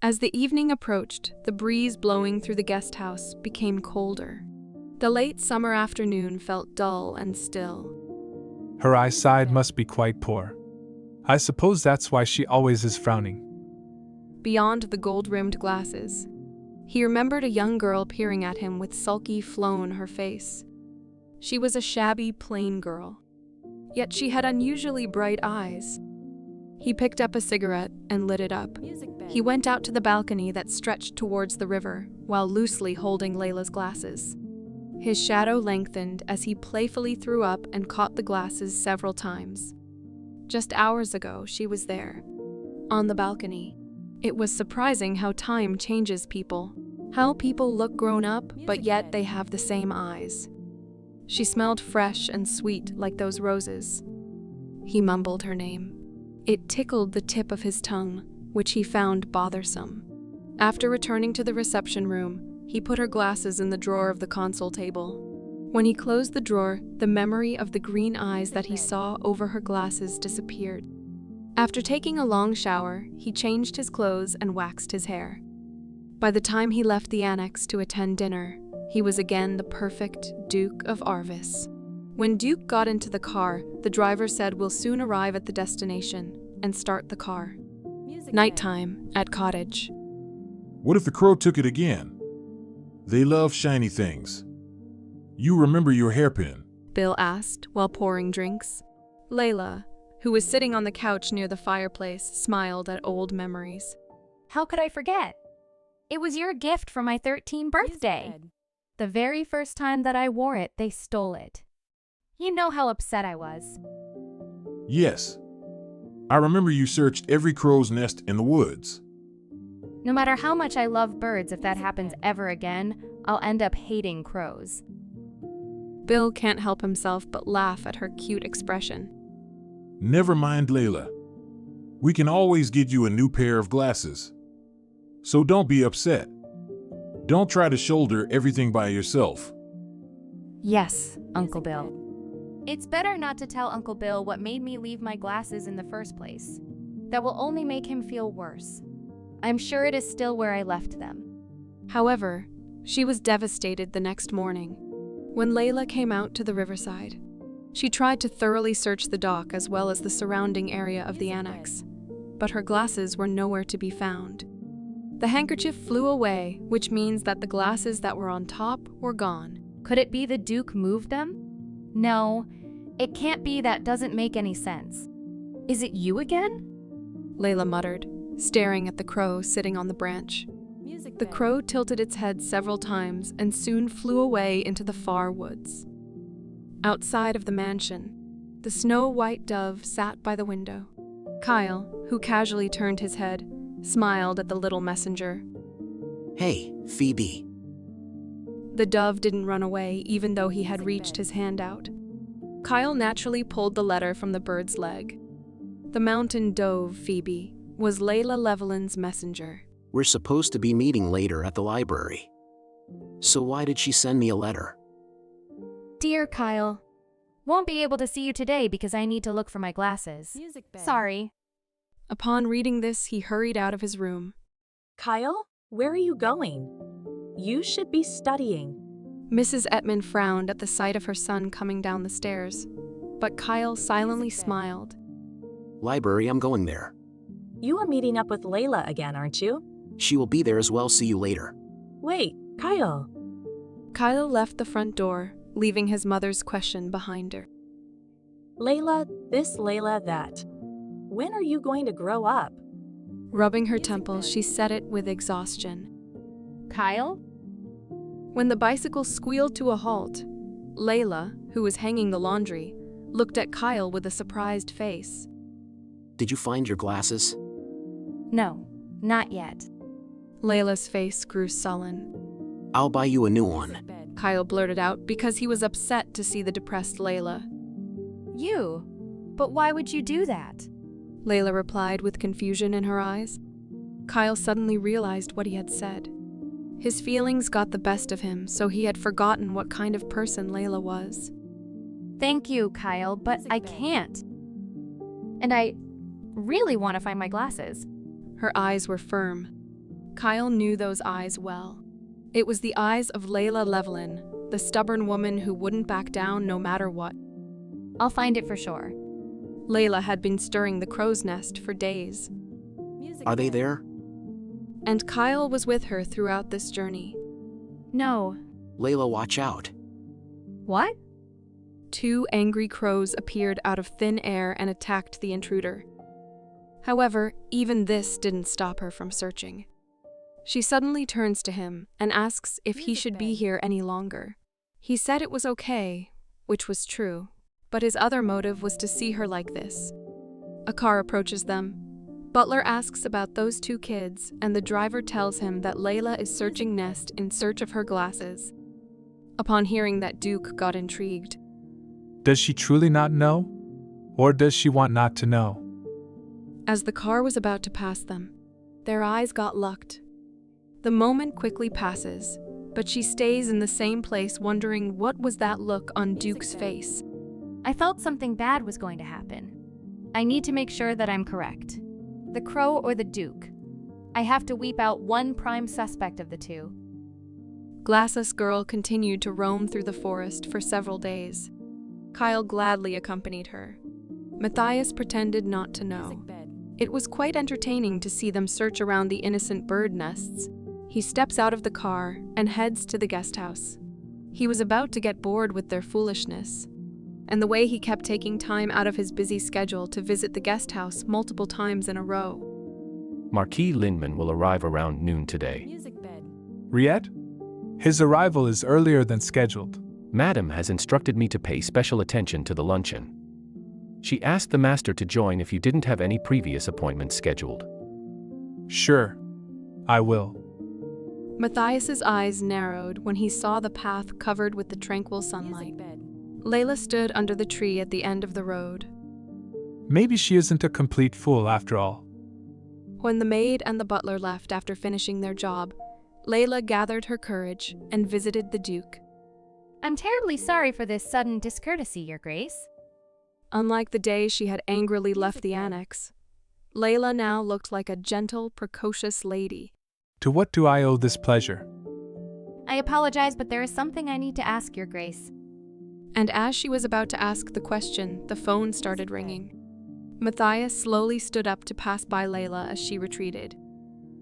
As the evening approached, the breeze blowing through the guest house became colder. The late summer afternoon felt dull and still. Her eyesight must be quite poor. I suppose that's why she always is frowning. Beyond the gold-rimmed glasses, he remembered a young girl peering at him with sulky flow on her face. She was a shabby, plain girl, yet she had unusually bright eyes. He picked up a cigarette and lit it up. He went out to the balcony that stretched towards the river while loosely holding Layla's glasses. His shadow lengthened as he playfully threw up and caught the glasses several times. Just hours ago, she was there, on the balcony. It was surprising how time changes people, how people look grown up, but yet they have the same eyes. She smelled fresh and sweet like those roses. He mumbled her name. It tickled the tip of his tongue, which he found bothersome. After returning to the reception room, he put her glasses in the drawer of the console table. When he closed the drawer, the memory of the green eyes that he saw over her glasses disappeared. After taking a long shower, he changed his clothes and waxed his hair. By the time he left the annex to attend dinner, he was again the perfect Duke of Arvis. When Duke got into the car, the driver said, "We'll soon arrive at the destination," and start the car. Nighttime at cottage. What if the crow took it again? They love shiny things. You remember your hairpin? Bill asked while pouring drinks. Layla, who was sitting on the couch near the fireplace, smiled at old memories. How could I forget? It was your gift for my 13th birthday. The very first time that I wore it, they stole it. You know how upset I was. Yes. I remember you searched every crow's nest in the woods. No matter how much I love birds, if that happens ever again, I'll end up hating crows. Bill can't help himself but laugh at her cute expression. Never mind, Layla. We can always get you a new pair of glasses. So don't be upset. Don't try to shoulder everything by yourself. Yes, Uncle Bill. It's better not to tell Uncle Bill what made me leave my glasses in the first place. That will only make him feel worse. I'm sure it is still where I left them. However, she was devastated the next morning. When Layla came out to the riverside, she tried to thoroughly search the dock as well as the surrounding area of the annex, but her glasses were nowhere to be found. The handkerchief flew away, which means that the glasses that were on top were gone. Could it be the Duke moved them? No, it can't be. That doesn't make any sense. Is it you again? Layla muttered, staring at the crow sitting on the branch. The crow tilted its head several times and soon flew away into the far woods. Outside of the mansion, the snow-white dove sat by the window. Kyle, who casually turned his head, smiled at the little messenger. Hey, Phoebe. The dove didn't run away, even though he had reached his hand out. Kyle naturally pulled the letter from the bird's leg. The mountain dove, Phoebe, was Layla Llewellyn's messenger. We're supposed to be meeting later at the library. So why did she send me a letter? Dear Kyle, won't be able to see you today because I need to look for my glasses. Sorry. Upon reading this, he hurried out of his room. Kyle, where are you going? You should be studying. Mrs. Ettman frowned at the sight of her son coming down the stairs, but Kyle silently smiled. Library, I'm going there. You are meeting up with Layla again, aren't you? She will be there as well. See you later. Wait, Kyle. Kyle left the front door, leaving his mother's question behind her. Layla this, Layla that. When are you going to grow up? Rubbing her temples, she said it with exhaustion. Kyle? When the bicycle squealed to a halt, Layla, who was hanging the laundry, looked at Kyle with a surprised face. Did you find your glasses? No, not yet. Layla's face grew sullen. I'll buy you a new one. Kyle blurted out because he was upset to see the depressed Layla. You? But why would you do that? Layla replied with confusion in her eyes. Kyle suddenly realized what he had said. His feelings got the best of him, so he had forgotten what kind of person Layla was. Thank you, Kyle, but I can't. And I really want to find my glasses. Her eyes were firm. Kyle knew those eyes well. It was the eyes of Layla Llewellyn, the stubborn woman who wouldn't back down no matter what. I'll find it for sure. Layla had been stirring the crow's nest for days. Are they there? And Kyle was with her throughout this journey. No. Layla, watch out. What? 2 angry crows appeared out of thin air and attacked the intruder. However, even this didn't stop her from searching. She suddenly turns to him and asks if he should be here any longer. He said it was okay, which was true, but his other motive was to see her like this. A car approaches them. Butler asks about those 2 kids, and the driver tells him that Layla is searching Nest in search of her glasses. Upon hearing that, Duke got intrigued. Does she truly not know? Or does she want not to know? As the car was about to pass them, their eyes got locked. The moment quickly passes, but she stays in the same place wondering what was that look on Duke's face. I felt something bad was going to happen. I need to make sure that I'm correct. The crow or the Duke? I have to weep out one prime suspect of the 2. Glassless girl continued to roam through the forest for several days. Kyle gladly accompanied her. Matthias pretended not to know. It was quite entertaining to see them search around the innocent bird nests. He steps out of the car and heads to the guest house. He was about to get bored with their foolishness, and the way he kept taking time out of his busy schedule to visit the guest house multiple times in a row. Marquis Lindman will arrive around noon today. Riet? His arrival is earlier than scheduled. Madam has instructed me to pay special attention to the luncheon. She asked the master to join if you didn't have any previous appointments scheduled. Sure, I will. Matthias's eyes narrowed when he saw the path covered with the tranquil sunlight. Layla stood under the tree at the end of the road. Maybe she isn't a complete fool after all. When the maid and the butler left after finishing their job, Layla gathered her courage and visited the Duke. I'm terribly sorry for this sudden discourtesy, Your Grace. Unlike the day she had angrily left the annex, Layla now looked like a gentle, precocious lady. To what do I owe this pleasure? I apologize, but there is something I need to ask, Your Grace. And as she was about to ask the question, the phone started ringing. Matthias slowly stood up to pass by Layla as she retreated.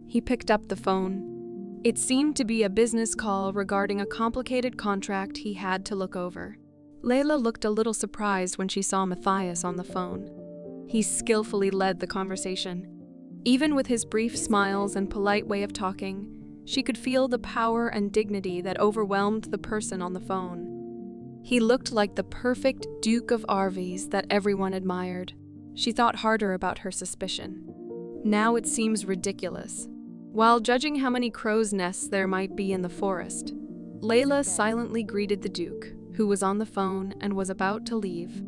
He picked up the phone. It seemed to be a business call regarding a complicated contract he had to look over. Layla looked a little surprised when she saw Matthias on the phone. He skillfully led the conversation. Even with his brief smiles and polite way of talking, she could feel the power and dignity that overwhelmed the person on the phone. He looked like the perfect Duke of Arvies that everyone admired. She thought harder about her suspicion. Now it seems ridiculous. While judging how many crow's nests there might be in the forest, Layla silently greeted the Duke, who was on the phone and was about to leave.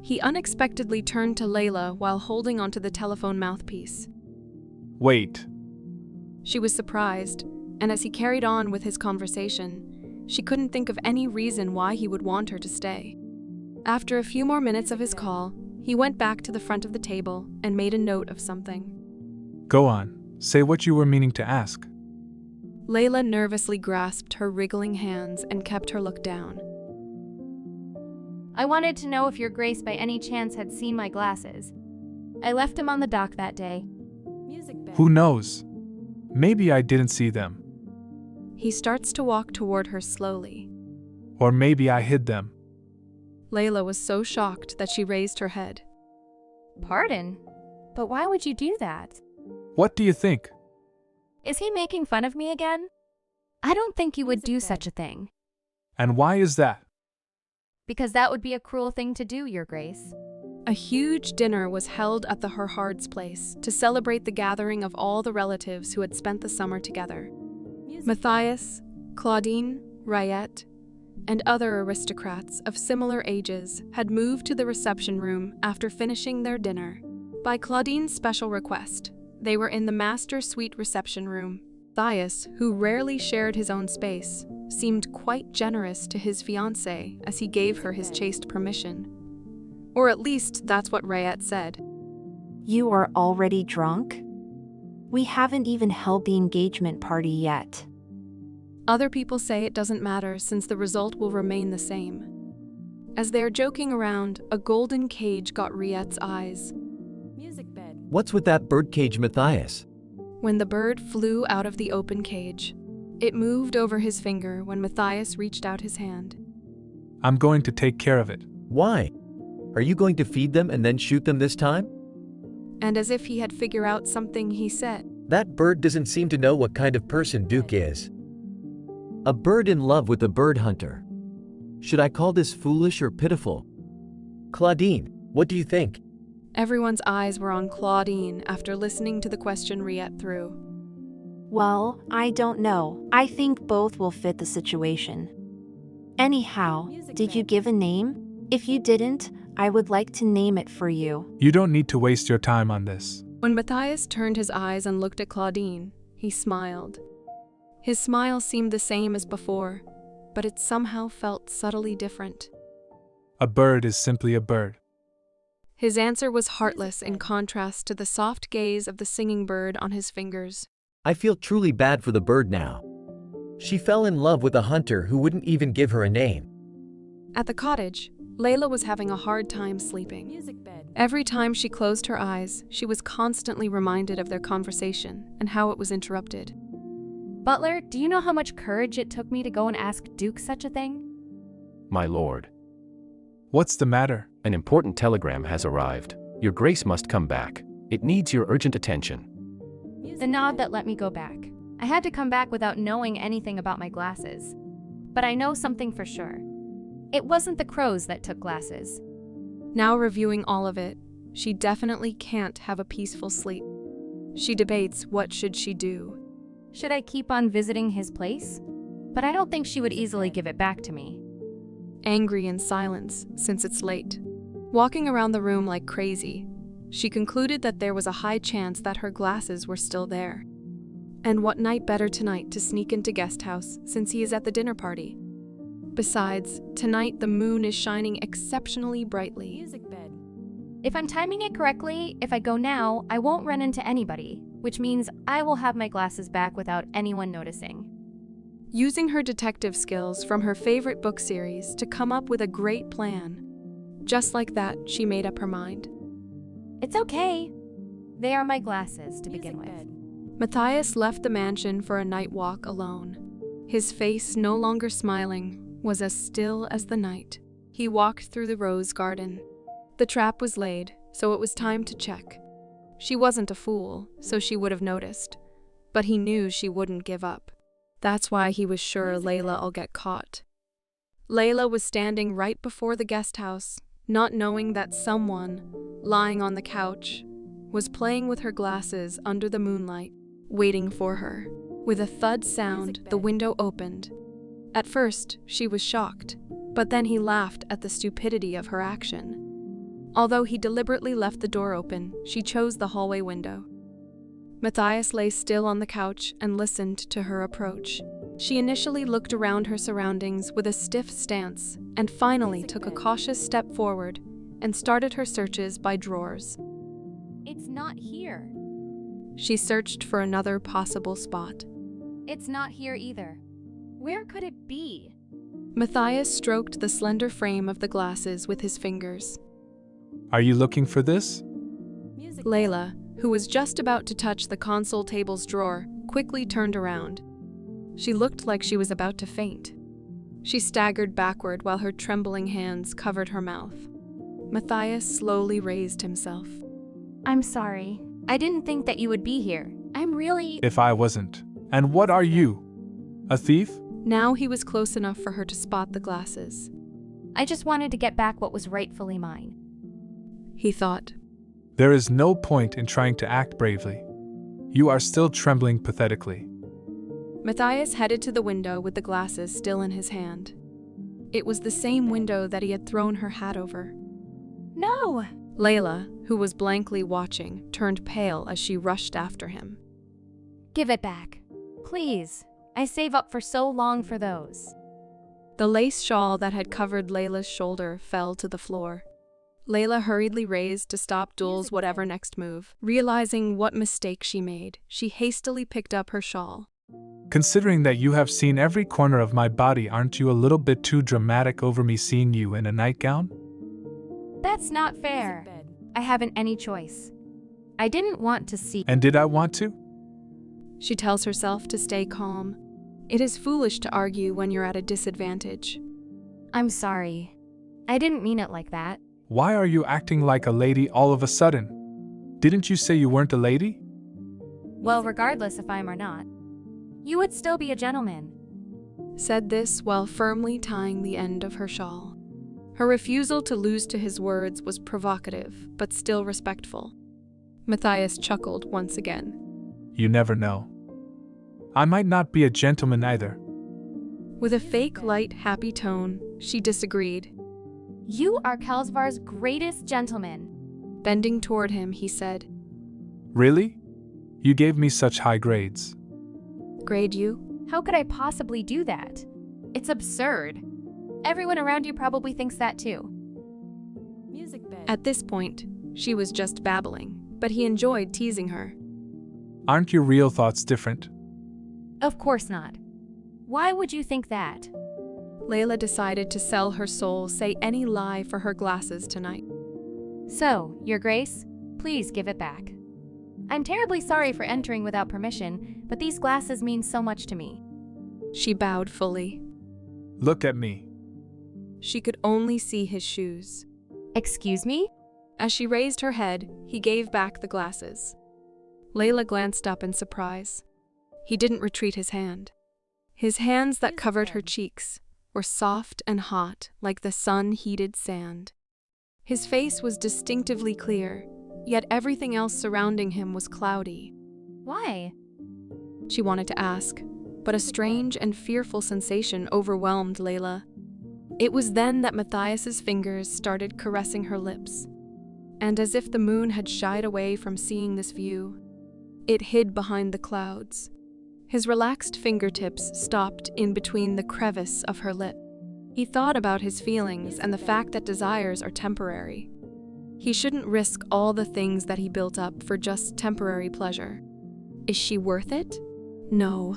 He unexpectedly turned to Layla while holding onto the telephone mouthpiece. Wait. She was surprised, and as he carried on with his conversation, she couldn't think of any reason why he would want her to stay. After a few more minutes of his call, he went back to the front of the table and made a note of something. Go on. Say what you were meaning to ask. Layla nervously grasped her wriggling hands and kept her look down. I wanted to know if Your Grace by any chance had seen my glasses. I left them on the dock that day. Who knows? Maybe I didn't see them. He starts to walk toward her slowly. Or maybe I hid them. Layla was so shocked that she raised her head. Pardon? But why would you do that? What do you think? Is he making fun of me again? I don't think you would do such a thing. And why is that? Because that would be a cruel thing to do, Your Grace. A huge dinner was held at the Herhardt's place to celebrate the gathering of all the relatives who had spent the summer together. Matthias, Claudine, Riet, and other aristocrats of similar ages had moved to the reception room after finishing their dinner. By Claudine's special request, they were in the master suite reception room. Matthias, who rarely shared his own space, seemed quite generous to his fiancée as he gave her his chaste permission. Or at least that's what Riet said. You are already drunk? We haven't even held the engagement party yet. Other people say it doesn't matter since the result will remain the same. As they are joking around, a golden cage got Riette's eyes. What's with that birdcage, Matthias? When the bird flew out of the open cage, it moved over his finger when Matthias reached out his hand. I'm going to take care of it. Why? Are you going to feed them and then shoot them this time? And as if he had figured out something, he said, That bird doesn't seem to know what kind of person Duke is. A bird in love with a bird hunter. Should I call this foolish or pitiful? Claudine, what do you think? Everyone's eyes were on Claudine after listening to the question Riette threw. Well, I don't know. I think both will fit the situation. Anyhow, did you give a name? If you didn't, I would like to name it for you. You don't need to waste your time on this. When Matthias turned his eyes and looked at Claudine, he smiled. His smile seemed the same as before, but it somehow felt subtly different. A bird is simply a bird. His answer was heartless in contrast to the soft gaze of the singing bird on his fingers. I feel truly bad for the bird now. She fell in love with a hunter who wouldn't even give her a name. At the cottage, Layla was having a hard time sleeping. Every time she closed her eyes, she was constantly reminded of their conversation and how it was interrupted. Butler, do you know how much courage it took me to go and ask Duke such a thing? My lord. What's the matter? An important telegram has arrived. Your Grace must come back. It needs your urgent attention. The nod that let me go back. I had to come back without knowing anything about my glasses. But I know something for sure. It wasn't the crows that took glasses. Now reviewing all of it, she definitely can't have a peaceful sleep. She debates what should she do. Should I keep on visiting his place? But I don't think she would easily give it back to me. Angry in silence, since it's late. Walking around the room like crazy, she concluded that there was a high chance that her glasses were still there. And what night better tonight to sneak into guest house since he is at the dinner party? Besides, tonight the moon is shining exceptionally brightly. If I'm timing it correctly, if I go now, I won't run into anybody, which means I will have my glasses back without anyone noticing. Using her detective skills from her favorite book series to come up with a great plan. Just like that, she made up her mind. It's okay. They are my glasses to begin with. Matthias left the mansion for a night walk alone. His face, no longer smiling, was as still as the night. He walked through the rose garden. The trap was laid, so it was time to check. She wasn't a fool, so she would have noticed. But he knew she wouldn't give up. That's why he was sure Layla will get caught. Layla was standing right before the guest house, not knowing that someone, lying on the couch, was playing with her glasses under the moonlight, waiting for her. With a thud sound, the window opened. At first, she was shocked, but then he laughed at the stupidity of her action. Although he deliberately left the door open, she chose the hallway window. Matthias lay still on the couch and listened to her approach. She initially looked around her surroundings with a stiff stance and finally took a cautious step forward and started her searches by drawers. It's not here. She searched for another possible spot. It's not here either. Where could it be? Matthias stroked the slender frame of the glasses with his fingers. Are you looking for this? Layla, who was just about to touch the console table's drawer, quickly turned around. She looked like she was about to faint. She staggered backward while her trembling hands covered her mouth. Matthias slowly raised himself. I'm sorry. I didn't think that you would be here. I'm really... If I wasn't. And what are you? A thief? Now he was close enough for her to spot the glasses. I just wanted to get back what was rightfully mine. He thought. There is no point in trying to act bravely. You are still trembling pathetically. Matthias headed to the window with the glasses still in his hand. It was the same window that he had thrown her hat over. No! Layla, who was blankly watching, turned pale as she rushed after him. Give it back. Please. I save up for so long for those. The lace shawl that had covered Layla's shoulder fell to the floor. Layla hurriedly raised to stop Dul's whatever next move. Realizing what mistake she made, she hastily picked up her shawl. Considering that you have seen every corner of my body, aren't you a little bit too dramatic over me seeing you in a nightgown? That's not fair. I haven't any choice. I didn't want to see. And did I want to? She tells herself to stay calm. It is foolish to argue when you're at a disadvantage. I'm sorry. I didn't mean it like that. Why are you acting like a lady all of a sudden? Didn't you say you weren't a lady? Well, regardless if I'm or not, you would still be a gentleman. Said this while firmly tying the end of her shawl. Her refusal to lose to his words was provocative, but still respectful. Matthias chuckled once again. You never know. I might not be a gentleman either. With a fake, light, happy tone, she disagreed. You are Kelsvar's greatest gentleman. Bending toward him, he said. Really? You gave me such high grades. Grade you? How could I possibly do that? It's absurd. Everyone around you probably thinks that too. At this point, she was just babbling, but he enjoyed teasing her. Aren't your real thoughts different? Of course not. Why would you think that? Layla decided to sell her soul, say any lie for her glasses tonight. So, Your Grace, please give it back. I'm terribly sorry for entering without permission, but these glasses mean so much to me. She bowed fully. Look at me. She could only see his shoes. Excuse me? As she raised her head, he gave back the glasses. Layla glanced up in surprise. He didn't retreat his hand. His hands that covered her cheeks were soft and hot like the sun-heated sand. His face was distinctively clear, yet everything else surrounding him was cloudy. Why? She wanted to ask, but a strange and fearful sensation overwhelmed Layla. It was then that Matthias's fingers started caressing her lips. And as if the moon had shied away from seeing this view, it hid behind the clouds. His relaxed fingertips stopped in between the crevice of her lip. He thought about his feelings and the fact that desires are temporary. He shouldn't risk all the things that he built up for just temporary pleasure. Is she worth it? No.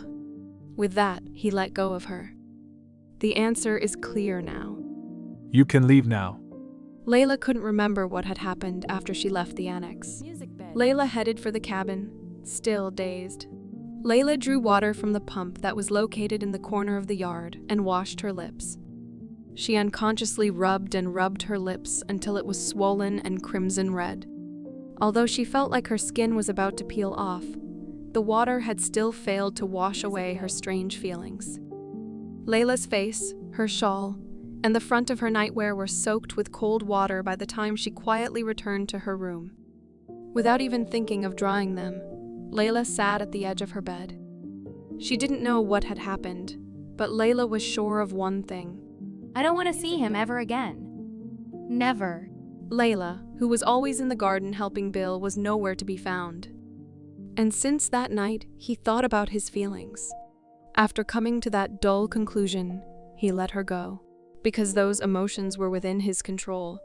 With that, he let go of her. The answer is clear now. You can leave now. Layla couldn't remember what had happened after she left the annex. Layla headed for the cabin, still dazed. Layla drew water from the pump that was located in the corner of the yard and washed her lips. She unconsciously rubbed and rubbed her lips until it was swollen and crimson red. Although she felt like her skin was about to peel off, the water had still failed to wash away her strange feelings. Layla's face, her shawl, and the front of her nightwear were soaked with cold water by the time she quietly returned to her room. Without even thinking of drying them, Layla sat at the edge of her bed. She didn't know what had happened, but Layla was sure of one thing. I don't want to see him ever again. Never. Layla, who was always in the garden helping Bill, was nowhere to be found. And since that night, he thought about his feelings. After coming to that dull conclusion, he let her go, because those emotions were within his control.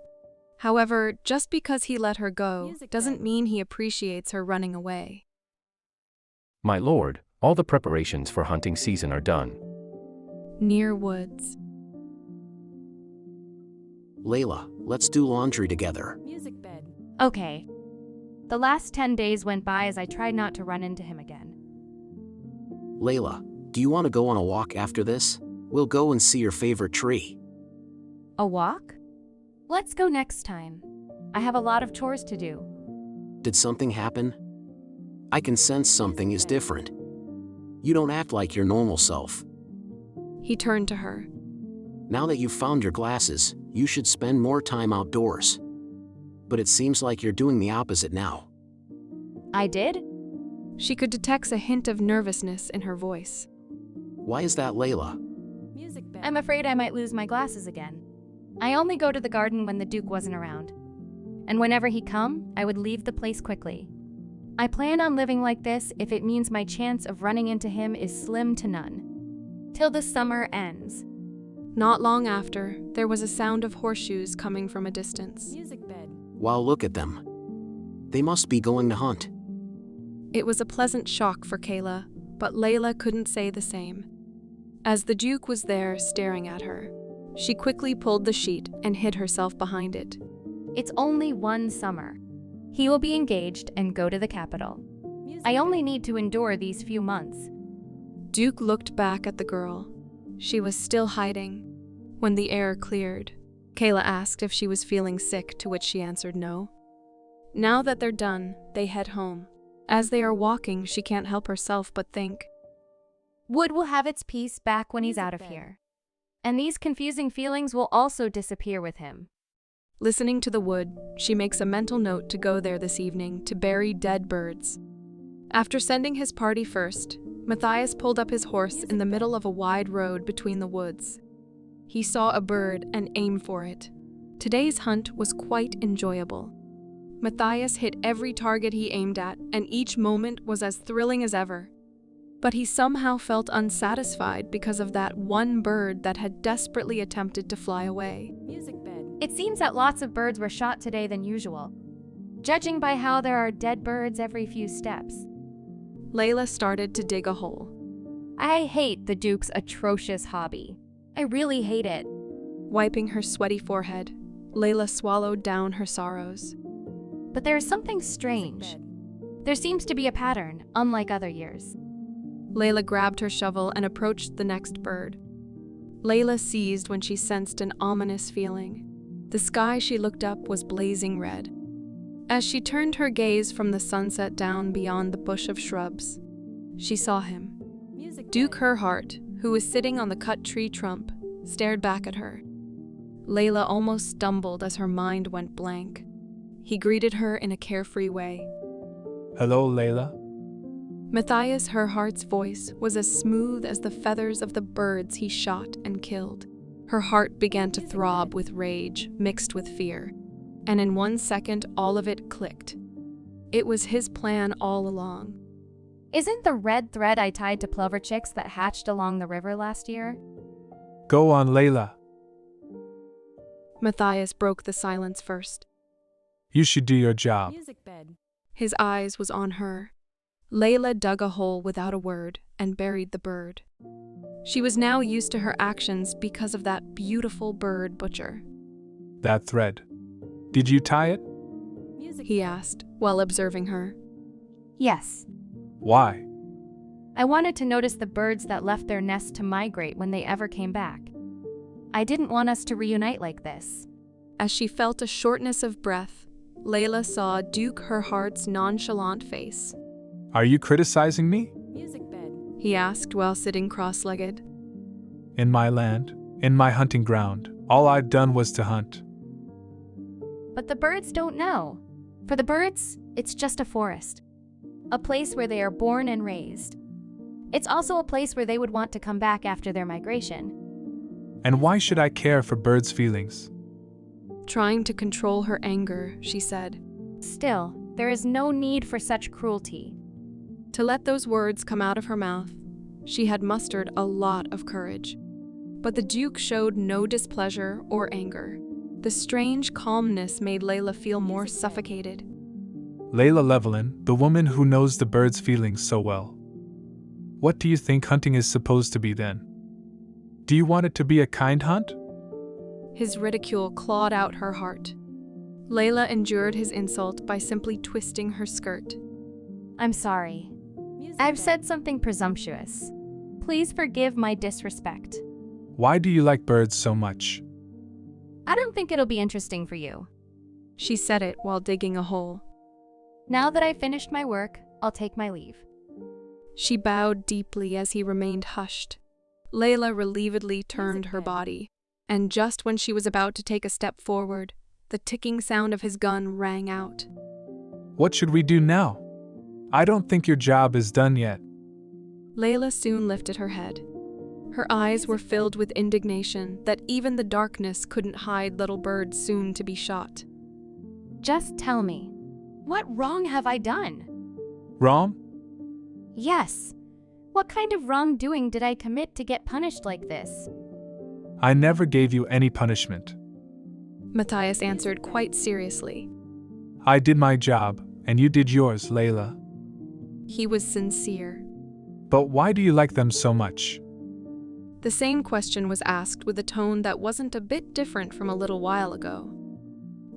However, just because he let her go doesn't mean he appreciates her running away. My lord, all the preparations for hunting season are done. Near woods. Layla, let's do laundry together. Okay. The last 10 days went by as I tried not to run into him again. Layla, do you want to go on a walk after this? We'll go and see your favorite tree. A walk? Let's go next time. I have a lot of chores to do. Did something happen? I can sense something is different. You don't act like your normal self. He turned to her. Now that you've found your glasses, you should spend more time outdoors. But it seems like you're doing the opposite now. I did? She could detect a hint of nervousness in her voice. Why is that, Layla? I'm afraid I might lose my glasses again. I only go to the garden when the Duke wasn't around. And whenever he'd come, I would leave the place quickly. I plan on living like this if it means my chance of running into him is slim to none. Till the summer ends. Not long after, there was a sound of horseshoes coming from a distance. Wow, look at them. They must be going to hunt. It was a pleasant shock for Kayla, but Layla couldn't say the same. As the Duke was there staring at her, she quickly pulled the sheet and hid herself behind it. It's only one summer. He will be engaged and go to the capital. I only need to endure these few months. Duke looked back at the girl. She was still hiding. When the air cleared, Kayla asked if she was feeling sick, to which she answered no. Now that they're done, they head home. As they are walking, she can't help herself but think, Wood will have its peace back when he's out of here. And these confusing feelings will also disappear with him. Listening to the wood, she makes a mental note to go there this evening to bury dead birds. After sending his party first, Matthias pulled up his horse in the middle of a wide road between the woods. He saw a bird and aimed for it. Today's hunt was quite enjoyable. Matthias hit every target he aimed at, and each moment was as thrilling as ever. But he somehow felt unsatisfied because of that one bird that had desperately attempted to fly away. It seems that lots of birds were shot today than usual, judging by how there are dead birds every few steps. Layla started to dig a hole. I hate the Duke's atrocious hobby. I really hate it. Wiping her sweaty forehead, Layla swallowed down her sorrows. But there is something strange. There seems to be a pattern, unlike other years. Layla grabbed her shovel and approached the next bird. Layla seized when she sensed an ominous feeling. The sky she looked up was blazing red. As she turned her gaze from the sunset down beyond the bush of shrubs, she saw him. Duke Herhardt, who was sitting on the cut tree trunk, stared back at her. Layla almost stumbled as her mind went blank. He greeted her in a carefree way. Hello, Layla. Matthias Herhardt's voice was as smooth as the feathers of the birds he shot and killed. Her heart began to throb with rage mixed with fear, and in 1 second all of it clicked. It was his plan all along. Isn't the red thread I tied to plover chicks that hatched along the river last year? Go on, Layla. Matthias broke the silence first. You should do your job. His eyes was on her. Layla dug a hole without a word and buried the bird. She was now used to her actions because of that beautiful bird butcher. That thread. Did you tie it? He asked while observing her. Yes. Why? I wanted to notice the birds that left their nest to migrate when they ever came back. I didn't want us to reunite like this. As she felt a shortness of breath, Layla saw Duke Herhardt's nonchalant face. Are you criticizing me? He asked while sitting cross-legged. In my land, in my hunting ground, all I've done was to hunt. But the birds don't know. For the birds, it's just a forest. A place where they are born and raised. It's also a place where they would want to come back after their migration. And why should I care for birds' feelings? Trying to control her anger, she said. Still, there is no need for such cruelty. To let those words come out of her mouth, she had mustered a lot of courage. But the Duke showed no displeasure or anger. The strange calmness made Layla feel more suffocated. Layla Llewellyn, the woman who knows the birds' feelings so well. What do you think hunting is supposed to be then? Do you want it to be a kind hunt? His ridicule clawed out her heart. Layla endured his insult by simply twisting her skirt. I'm sorry. I've said something presumptuous. Please forgive my disrespect. Why do you like birds so much? I don't think it'll be interesting for you. She said it while digging a hole. Now that I've finished my work, I'll take my leave. She bowed deeply as he remained hushed. Layla relievedly turned her body, and just when she was about to take a step forward, the ticking sound of his gun rang out. What should we do now? I don't think your job is done yet. Layla soon lifted her head. Her eyes were filled with indignation that even the darkness couldn't hide little birds soon to be shot. Just tell me, what wrong have I done? Wrong? Yes. What kind of wrongdoing did I commit to get punished like this? I never gave you any punishment. Matthias answered quite seriously. I did my job, and you did yours, Layla. He was sincere. But why do you like them so much? The same question was asked with a tone that wasn't a bit different from a little while ago.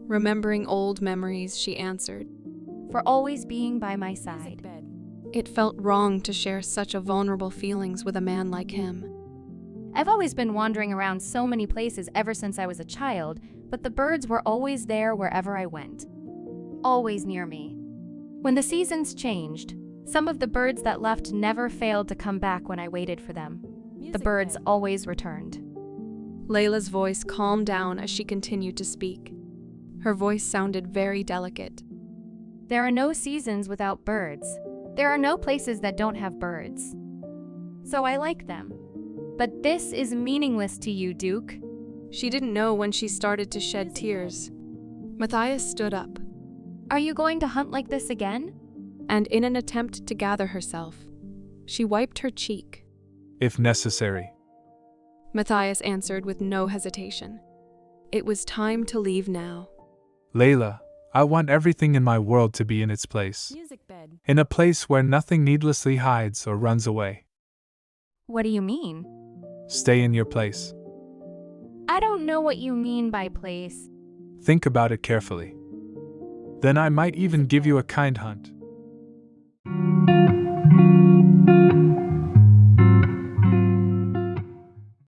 Remembering old memories, she answered. For always being by my side. It felt wrong to share such a vulnerable feelings with a man like him. I've always been wandering around so many places ever since I was a child, but the birds were always there wherever I went. Always near me. When the seasons changed, some of the birds that left never failed to come back when I waited for them. The birds always returned. Layla's voice calmed down as she continued to speak. Her voice sounded very delicate. There are no seasons without birds. There are no places that don't have birds. So I like them. But this is meaningless to you, Duke. She didn't know when she started to shed tears. Matthias stood up. Are you going to hunt like this again? And in an attempt to gather herself, she wiped her cheek. If necessary. Matthias answered with no hesitation. It was time to leave now. Layla, I want everything in my world to be in its place. In a place where nothing needlessly hides or runs away. What do you mean? Stay in your place. I don't know what you mean by place. Think about it carefully. Then I might even give you a kind hunt.